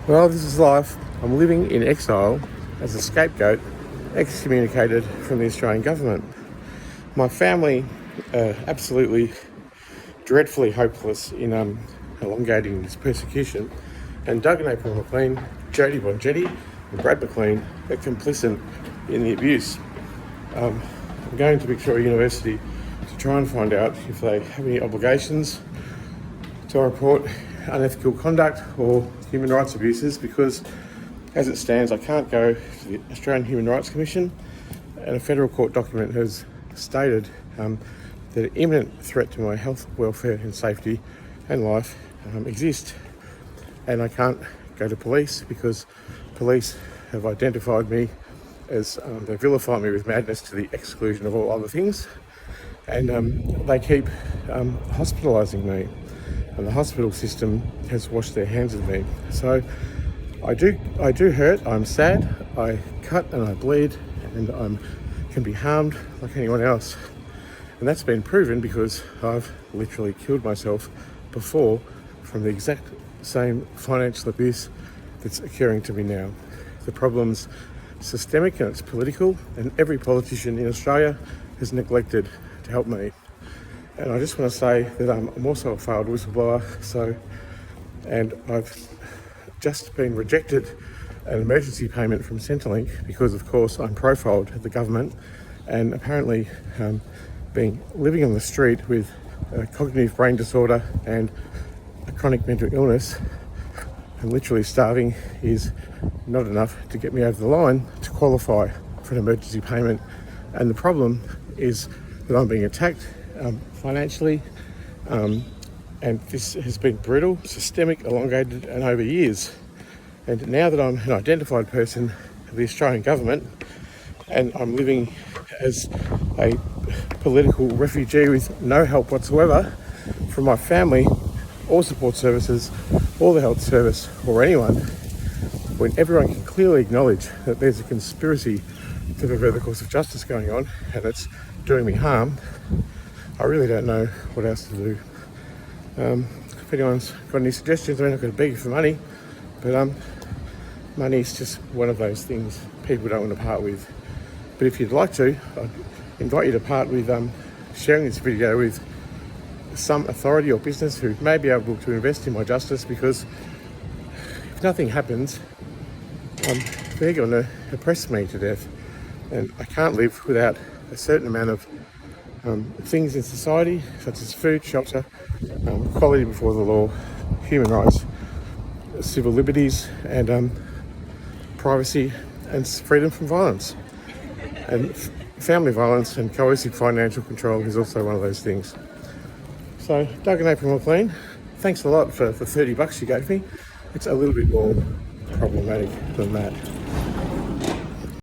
Well, this is life. I'm living in exile as a scapegoat, excommunicated from the Australian government. My family are absolutely dreadfully hopeless in elongating this persecution, and Doug and April McLean, Jodie Bonjetti and Brad McLean are complicit in the abuse. I'm going to Victoria University to try and find out if they have any obligations to report unethical conduct or human rights abuses, because as it stands I can't go to the Australian Human Rights Commission, and a federal court document has stated that an imminent threat to my health, welfare and safety and life exist, and I can't go to police because police have identified me as they vilify me with madness to the exclusion of all other things, and they keep hospitalising me, and the hospital system has washed their hands of me. So I do hurt, I'm sad, I cut and I bleed, and I can be harmed like anyone else. And that's been proven because I've literally killed myself before from the exact same financial abuse that's occurring to me now. The problem's systemic and it's political, and every politician in Australia has neglected to help me. And I just want to say that I'm also a failed whistleblower, and I've just been rejected an emergency payment from Centrelink because, of course, I'm profiled at the government, and apparently living on the street with a cognitive brain disorder and a chronic mental illness and literally starving is not enough to get me over the line to qualify for an emergency payment. And the problem is that I'm being attacked financially, and this has been brutal, systemic, elongated and over years. And now that I'm an identified person of the Australian government and I'm living as a political refugee with no help whatsoever from my family or support services or the health service or anyone, when everyone can clearly acknowledge that there's a conspiracy to pervert the course of justice going on and it's doing me harm, I really don't know what else to do. If anyone's got any suggestions, I'm not going to beg you for money, but money is just one of those things people don't want to part with. But if you'd like to, I'd invite you to part with sharing this video with some authority or business who may be able to invest in my justice, because if nothing happens, they're going to oppress me to death, and I can't live without a certain amount of things in society, such as food, shelter, equality before the law, human rights, civil liberties, and privacy and freedom from violence. And family violence and coercive financial control is also one of those things. So, Doug and April McLean, thanks a lot for the $30 you gave me. It's a little bit more problematic than that.